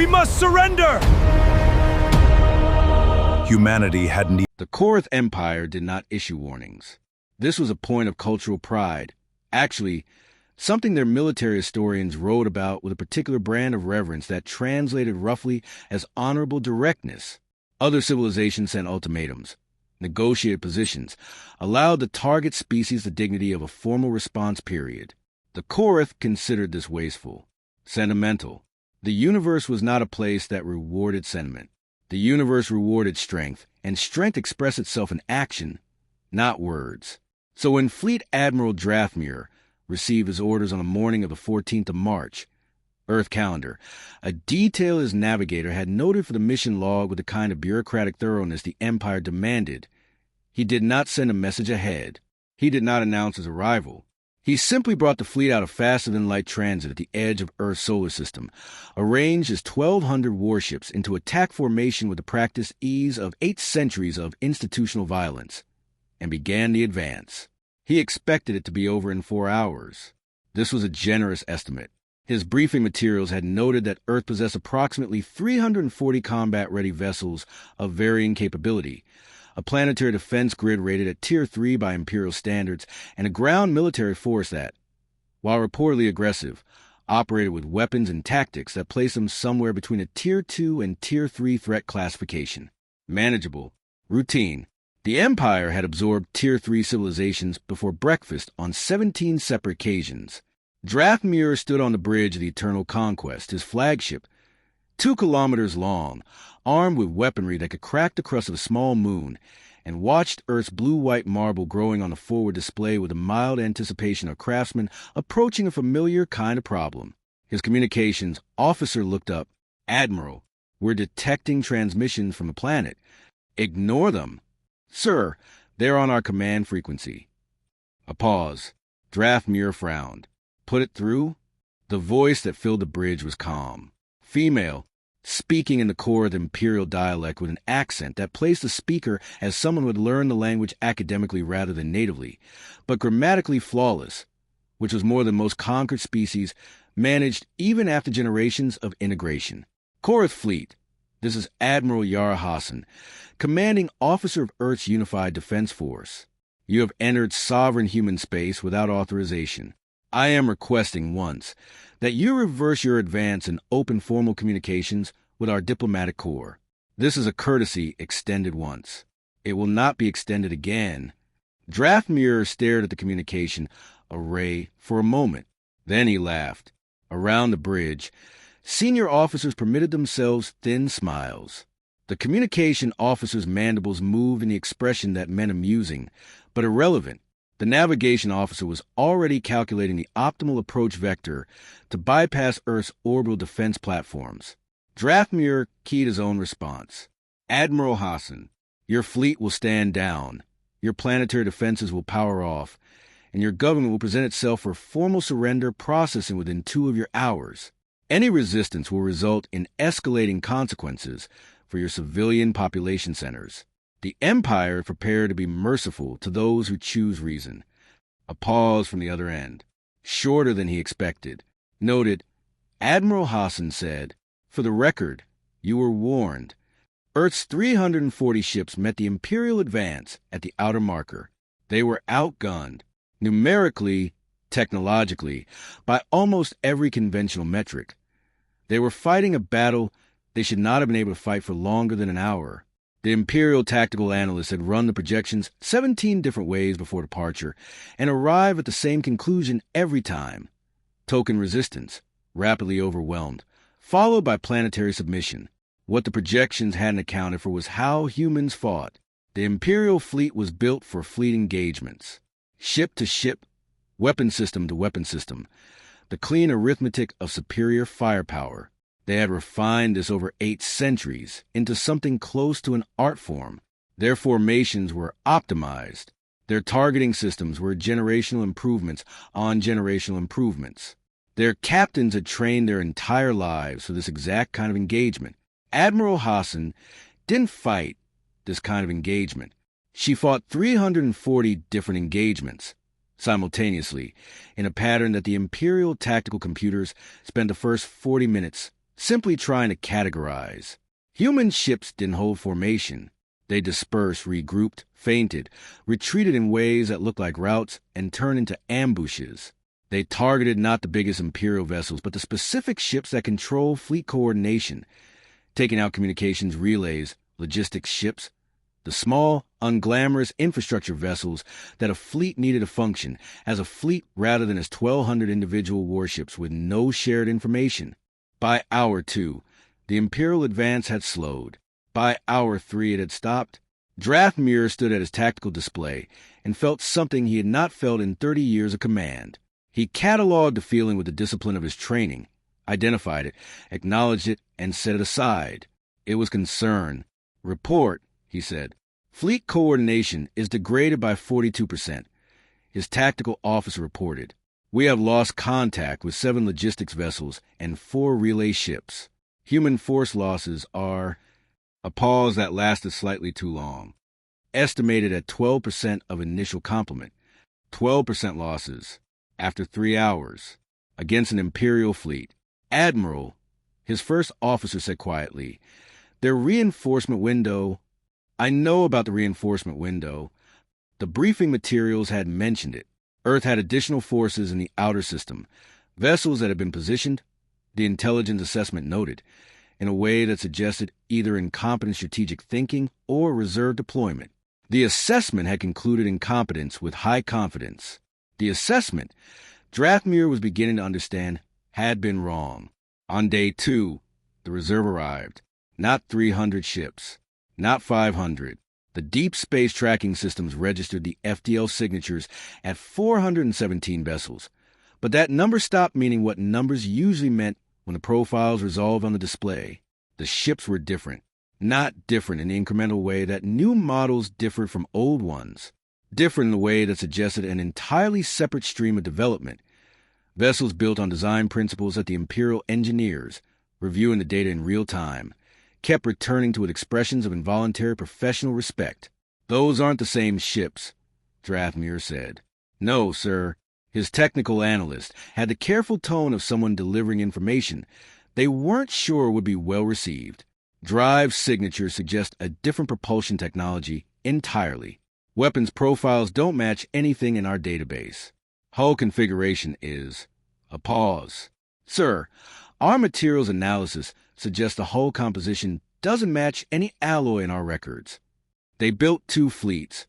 We must surrender! Humanity hadn't. The Korreth Empire did not issue warnings. This was a point of cultural pride. Actually, something their military historians wrote about with a particular brand of reverence that translated roughly as honorable directness. Other civilizations sent ultimatums, negotiated positions, allowed the target species the dignity of a formal response period. The Korreth considered this wasteful, sentimental. The universe was not a place that rewarded sentiment. The universe rewarded strength, and strength expressed itself in action, not words. So when Fleet Admiral Drathmir received his orders on the morning of the 14th of March, Earth calendar, a detail his navigator had noted for the mission log with the kind of bureaucratic thoroughness the Empire demanded, he did not send a message ahead. He did not announce his arrival. He simply brought the fleet out of faster-than-light transit at the edge of Earth's solar system, arranged his 1,200 warships into attack formation with the practiced ease of 8 centuries of institutional violence, and began the advance. He expected it to be over in 4 hours. This was a generous estimate. His briefing materials had noted that Earth possessed approximately 340 combat-ready vessels of varying capability, a planetary defense grid rated at Tier 3 by Imperial standards, and a ground military force that, while reportedly aggressive, operated with weapons and tactics that placed them somewhere between a Tier 2 and Tier 3 threat classification. Manageable. Routine. The Empire had absorbed Tier 3 civilizations before breakfast on 17 separate occasions. Drathmir stood on the bridge of the Eternal Conquest, his flagship, 2 kilometers long, armed with weaponry that could crack the crust of a small moon, and watched Earth's blue-white marble growing on the forward display with a mild anticipation of craftsmen approaching a familiar kind of problem. His communications officer looked up. "Admiral, we're detecting transmissions from the planet. Ignore them." "Sir, they're on our command frequency." A pause. Drathmir frowned. "Put it through?" The voice that filled the bridge was calm. Female, speaking in the Korreth Imperial dialect with an accent that placed the speaker as someone who had learned the language academically rather than natively, but grammatically flawless, which was more than most conquered species managed even after generations of integration. "Korreth Fleet, this is Admiral Yara Hassan, commanding officer of Earth's Unified Defense Force. You have entered sovereign human space without authorization. I am requesting once that you reverse your advance and open formal communications with our diplomatic corps. This is a courtesy extended once. It will not be extended again." Drathmir stared at the communication array for a moment. Then he laughed. Around the bridge, senior officers permitted themselves thin smiles. The communication officer's mandibles moved in the expression that meant amusing, but irrelevant. The navigation officer was already calculating the optimal approach vector to bypass Earth's orbital defense platforms. Drathmir keyed his own response. "Admiral Hassan, your fleet will stand down, your planetary defenses will power off, and your government will present itself for formal surrender processing within 2 of your hours. Any resistance will result in escalating consequences for your civilian population centers. The Empire is prepared to be merciful to those who choose reason." A pause from the other end, shorter than he expected. Noted, Admiral Hassan said, "For the record, you were warned. Earth's 340 ships met the Imperial advance at the outer marker. They were outgunned, numerically, technologically, by almost every conventional metric. They were fighting a battle they should not have been able to fight for longer than an hour. The Imperial tactical analysts had run the projections 17 different ways before departure and arrived at the same conclusion every time. Token resistance, rapidly overwhelmed, followed by planetary submission. What the projections hadn't accounted for was how humans fought. The Imperial fleet was built for fleet engagements. Ship to ship, weapon system to weapon system. The clean arithmetic of superior firepower. They had refined this over 8 centuries into something close to an art form. Their formations were optimized. Their targeting systems were generational improvements on generational improvements. Their captains had trained their entire lives for this exact kind of engagement. Admiral Hassan didn't fight this kind of engagement. She fought 340 different engagements simultaneously in a pattern that the Imperial tactical computers spent the first 40 minutes simply trying to categorize. Human ships didn't hold formation. They dispersed, regrouped, feinted, retreated in ways that looked like routes, and turned into ambushes. They targeted not the biggest Imperial vessels, but the specific ships that control fleet coordination, taking out communications relays, logistics ships, the small, unglamorous infrastructure vessels that a fleet needed to function as a fleet rather than as 1,200 individual warships with no shared information. By hour 2, the Imperial advance had slowed. By hour 3, it had stopped. Drathmir stood at his tactical display and felt something he had not felt in 30 years of command. He cataloged the feeling with the discipline of his training, identified it, acknowledged it, and set it aside. It was concern. "Report," he said. "Fleet coordination is degraded by 42%. His tactical officer reported. "We have lost contact with 7 logistics vessels and 4 relay ships. Human force losses are—" A pause that lasted slightly too long. "Estimated at 12% of initial complement. 12% losses. After 3 hours. Against an Imperial fleet. Admiral," his first officer said quietly, "their reinforcement window—" "I know about the reinforcement window. The briefing materials had mentioned it. Earth had additional forces in the outer system, vessels that had been positioned, the intelligence assessment noted, in a way that suggested either incompetent strategic thinking or reserve deployment. The assessment had concluded incompetence with high confidence. The assessment, Drathmir was beginning to understand, had been wrong. On day 2, the reserve arrived. Not 300 ships. Not 500. The deep space tracking systems registered the FDL signatures at 417 vessels. But that number stopped meaning what numbers usually meant when the profiles resolved on the display. The ships were different. Not different in the incremental way that new models differed from old ones. Different in the way that suggested an entirely separate stream of development. Vessels built on design principles that the Imperial engineers, reviewing the data in real time, kept returning to with expressions of involuntary professional respect. "Those aren't the same ships," Drathmir said. "No, sir." His technical analyst had the careful tone of someone delivering information they weren't sure would be well received. "Drive signatures suggest a different propulsion technology entirely. Weapons profiles don't match anything in our database. Hull configuration is—" A pause. "Sir, our materials analysis suggests the hull composition doesn't match any alloy in our records." "They built 2 fleets,"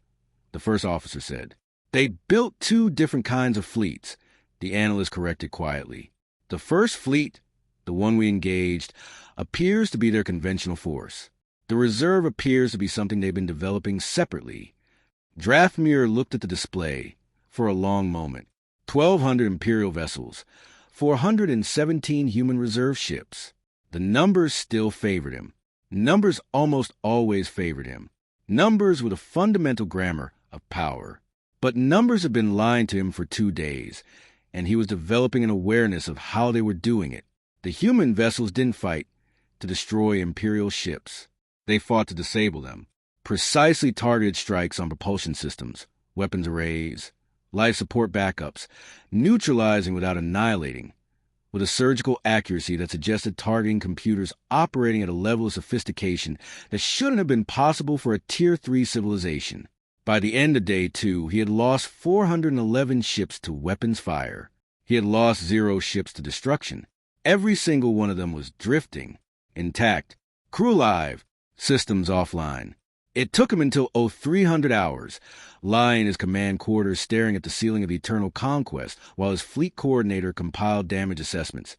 the first officer said. "They built 2 different kinds of fleets," the analyst corrected quietly. "The first fleet, the one we engaged, appears to be their conventional force. The reserve appears to be something they've been developing separately." Drathmir looked at the display for a long moment. 1,200 Imperial vessels, 417 human reserve ships. The numbers still favored him. Numbers almost always favored him. Numbers with a fundamental grammar of power. But numbers had been lying to him for 2 days, and he was developing an awareness of how they were doing it. The human vessels didn't fight to destroy Imperial ships. They fought to disable them. Precisely targeted strikes on propulsion systems, weapons arrays, life support backups, neutralizing without annihilating, with a surgical accuracy that suggested targeting computers operating at a level of sophistication that shouldn't have been possible for a Tier 3 civilization. By the end of day 2, he had lost 411 ships to weapons fire. He had lost 0 ships to destruction. Every single one of them was drifting, intact, crew alive, systems offline. It took him until 300 hours, lying in his command quarters staring at the ceiling of eternal conquest while his fleet coordinator compiled damage assessments,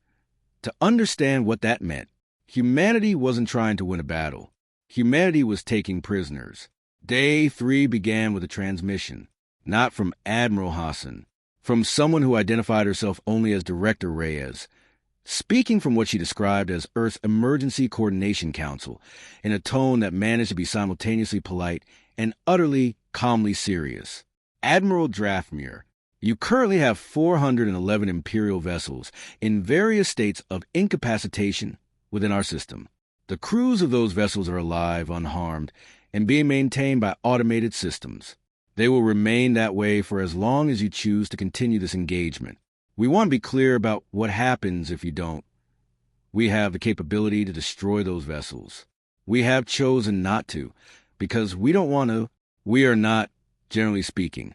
to understand what that meant. Humanity wasn't trying to win a battle. Humanity was taking prisoners. Day 3 began with a transmission, not from Admiral Hassan, from someone who identified herself only as Director Reyes, speaking from what she described as Earth's Emergency Coordination Council, in a tone that managed to be simultaneously polite and utterly, calmly serious. "Admiral Drathmir, you currently have 411 Imperial vessels in various states of incapacitation within our system. The crews of those vessels are alive, unharmed, and being maintained by automated systems. They will remain that way for as long as you choose to continue this engagement. We want to be clear about what happens if you don't." We have the capability to destroy those vessels. We have chosen not to, because we don't want to. We are not, generally speaking,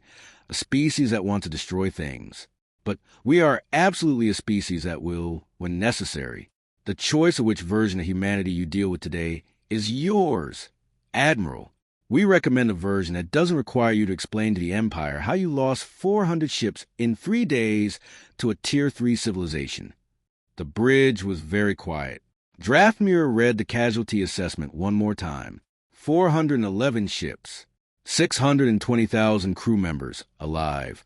a species that wants to destroy things. But we are absolutely a species that will, when necessary. The choice of which version of humanity you deal with today is yours, Admiral. We recommend a version that doesn't require you to explain to the Empire how you lost 400 ships in 3 days to a Tier 3 civilization. The bridge was very quiet. Drathmir read the casualty assessment one more time. 411 ships, 620,000 crew members alive,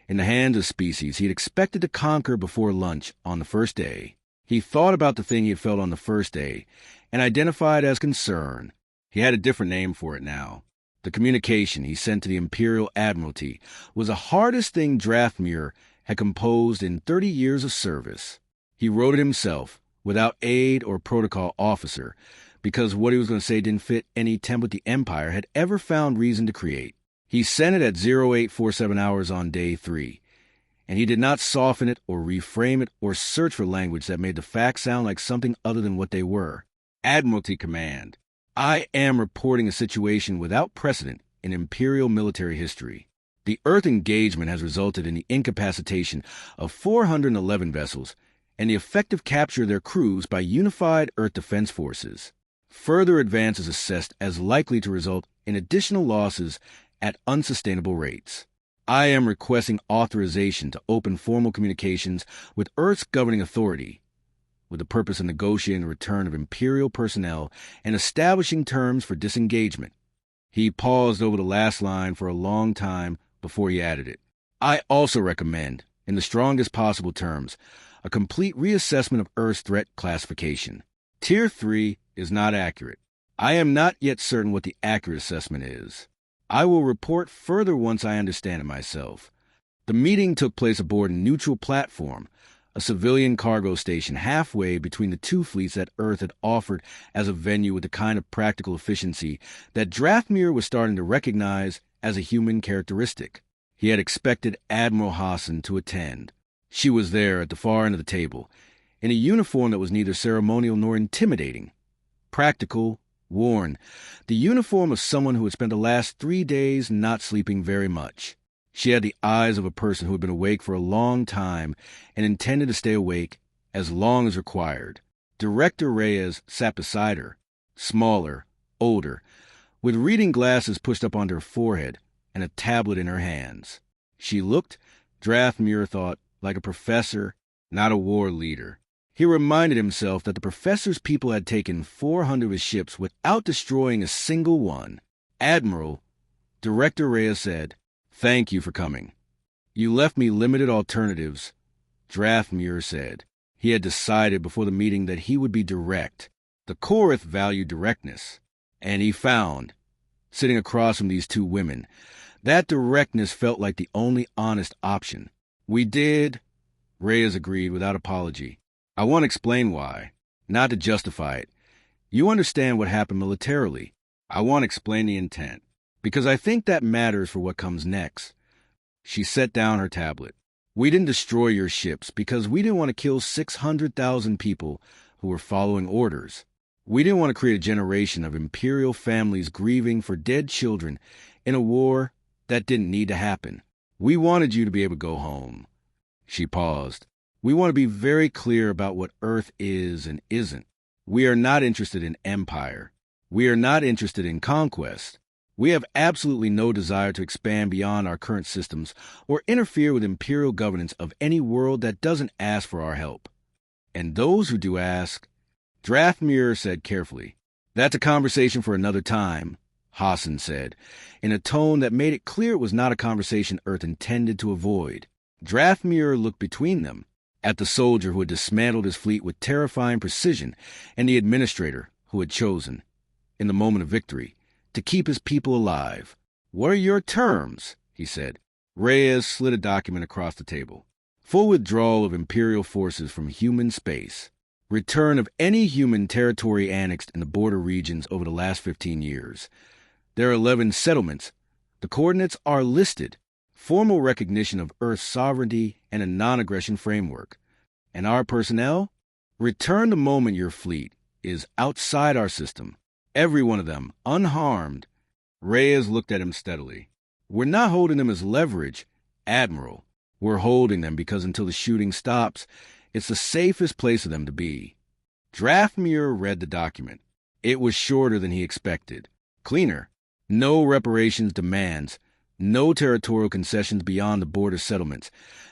in the hands of species he had expected to conquer before lunch on the first day. He thought about the thing he had felt on the first day and identified as concern. He had a different name for it now. The communication he sent to the Imperial Admiralty was the hardest thing Drathmir had composed in 30 years of service. He wrote it himself, without aide or protocol officer, because what he was going to say didn't fit any template the Empire had ever found reason to create. He sent it at 0847 hours on day 3, and he did not soften it or reframe it or search for language that made the facts sound like something other than what they were. Admiralty Command. I am reporting a situation without precedent in Imperial military history. The Earth engagement has resulted in the incapacitation of 411 vessels and the effective capture of their crews by unified Earth defense forces. Further advance is assessed as likely to result in additional losses at unsustainable rates. I am requesting authorization to open formal communications with Earth's governing authority, with the purpose of negotiating the return of Imperial personnel and establishing terms for disengagement. He paused over the last line for a long time before he added it. I also recommend, in the strongest possible terms, a complete reassessment of Earth's threat classification. Tier 3 is not accurate. I am not yet certain what the accurate assessment is. I will report further once I understand it myself. The meeting took place aboard a neutral platform, a civilian cargo station halfway between the two fleets that Earth had offered as a venue with the kind of practical efficiency that Drathmir was starting to recognize as a human characteristic. He had expected Admiral Hassan to attend. She was there at the far end of the table, in a uniform that was neither ceremonial nor intimidating. Practical, worn, the uniform of someone who had spent the last 3 days not sleeping very much. She had the eyes of a person who had been awake for a long time and intended to stay awake as long as required. Director Reyes sat beside her, smaller, older, with reading glasses pushed up onto her forehead and a tablet in her hands. She looked, Drathmir thought, like a professor, not a war leader. He reminded himself that the professor's people had taken 400 of his ships without destroying a single one. Admiral, Director Reyes said, "Thank you for coming. You left me limited alternatives," Drathmir said. He had decided before the meeting that he would be direct. The Korreth valued directness, and he found, sitting across from these two women, that directness felt like the only honest option. "We did," Reyes agreed without apology. "I want to explain why, not to justify it. You understand what happened militarily. I want to explain the intent, because I think that matters for what comes next." She set down her tablet. "We didn't destroy your ships because we didn't want to kill 600,000 people who were following orders. We didn't want to create a generation of Imperial families grieving for dead children in a war that didn't need to happen. We wanted you to be able to go home." She paused. "We want to be very clear about what Earth is and isn't. We are not interested in empire. We are not interested in conquest. We have absolutely no desire to expand beyond our current systems or interfere with imperial governance of any world that doesn't ask for our help. And those who do ask," Drathmir said carefully. "That's a conversation for another time," Hassan said, in a tone that made it clear it was not a conversation Earth intended to avoid. Drathmir looked between them, at the soldier who had dismantled his fleet with terrifying precision and the administrator who had chosen, in the moment of victory, to keep his people alive. "What are your terms?" he said. Reyes slid a document across the table. "Full withdrawal of Imperial forces from human space. Return of any human territory annexed in the border regions over the last 15 years. There are 11 settlements. The coordinates are listed. Formal recognition of Earth's sovereignty and a non-aggression framework. And our personnel? Return the moment your fleet is outside our system. Every one of them, unharmed. Reyes looked at him steadily. We're not holding them as leverage, Admiral. We're holding them because until the shooting stops, it's the safest place for them to be. Draftmere read the document. It was shorter than he expected. Cleaner. No reparations demands. No territorial concessions beyond the border settlements.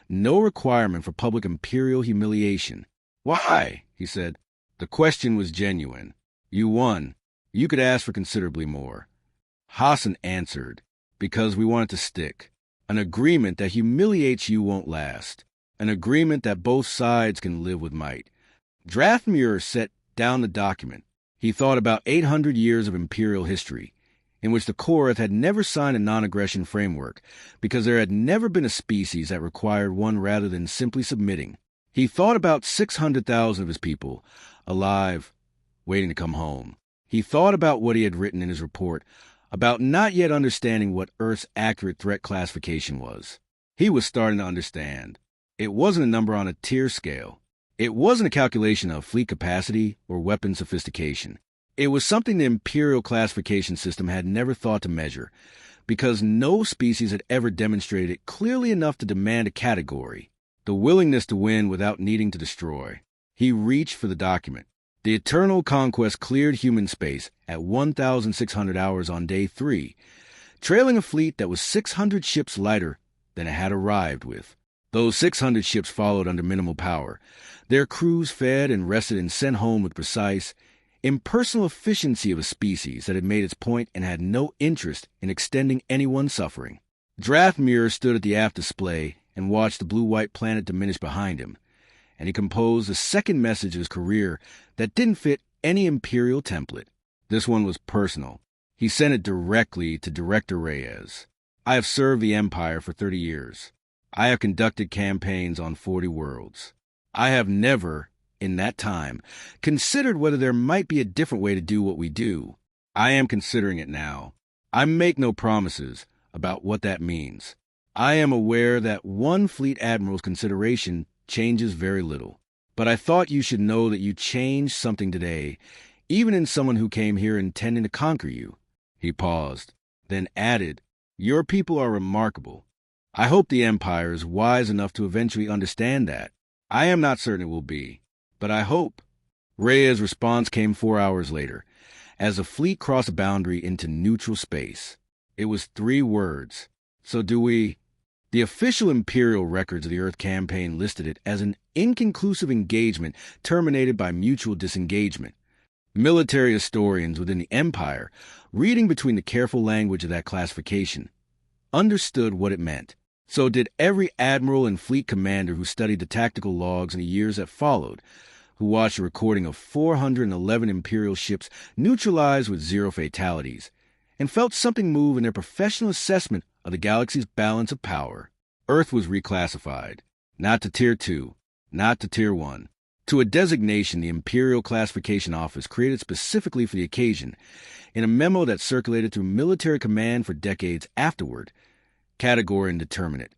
No requirement for public imperial humiliation. Why? He said. The question was genuine. You won. You could ask for considerably more. Hassan answered, because we want it to stick. An agreement that humiliates you won't last. An agreement that both sides can live with might. Draftmere set down the document. He thought about 800 years of imperial history, in which the Korreth had never signed a non-aggression framework, because there had never been a species that required one rather than simply submitting. He thought about 600,000 of his people, alive, waiting to come home. He thought about what he had written in his report, about not yet understanding what Earth's accurate threat classification was. He was starting to understand. It wasn't a number on a tier scale. It wasn't a calculation of fleet capacity or weapon sophistication. It was something the Imperial classification system had never thought to measure, because no species had ever demonstrated it clearly enough to demand a category, the willingness to win without needing to destroy. He reached for the document. The Eternal Conquest cleared human space at 1,600 hours on day 3, trailing a fleet that was 600 ships lighter than it had arrived with. Those 600 ships followed under minimal power, their crews fed and rested and sent home with precise, impersonal efficiency of a species that had made its point and had no interest in extending anyone's suffering. Draftmere stood at the aft display and watched the blue-white planet diminish behind him, and he composed a second message of his career that didn't fit any Imperial template. This one was personal. He sent it directly to Director Reyes. I have served the Empire for 30 years. I have conducted campaigns on 40 worlds. I have never, in that time, considered whether there might be a different way to do what we do. I am considering it now. I make no promises about what that means. I am aware that one fleet admiral's consideration changes very little. But I thought you should know that you changed something today, even in someone who came here intending to conquer you. He paused, then added, Your people are remarkable. I hope the Empire is wise enough to eventually understand that. I am not certain it will be, but I hope. Reyes' response came 4 hours later, as the fleet crossed a boundary into neutral space. It was 3 words. So do we... The official Imperial records of the Earth campaign listed it as an inconclusive engagement terminated by mutual disengagement. Military historians within the Empire, reading between the careful language of that classification, understood what it meant. So did every admiral and fleet commander who studied the tactical logs in the years that followed, who watched a recording of 411 Imperial ships neutralized with 0 fatalities, and felt something move in their professional assessment of the galaxy's balance of power. Earth was reclassified, not to Tier 2, not to Tier 1, to a designation the Imperial Classification Office created specifically for the occasion, in a memo that circulated through military command for decades afterward. Category indeterminate.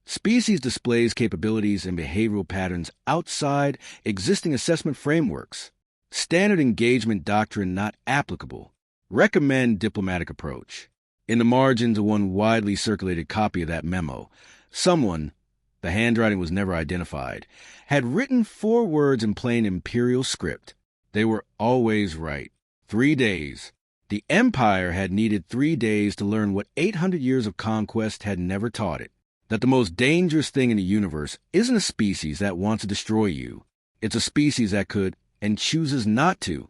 Species displays capabilities and behavioral patterns outside existing assessment frameworks. Standard engagement doctrine not applicable. Recommend diplomatic approach. In the margins of one widely circulated copy of that memo, someone, the handwriting was never identified, had written 4 words in plain Imperial script. They were always right. 3 days. The Empire had needed 3 days to learn what 800 years of conquest had never taught it. That the most dangerous thing in the universe isn't a species that wants to destroy you. It's a species that could, and chooses not to.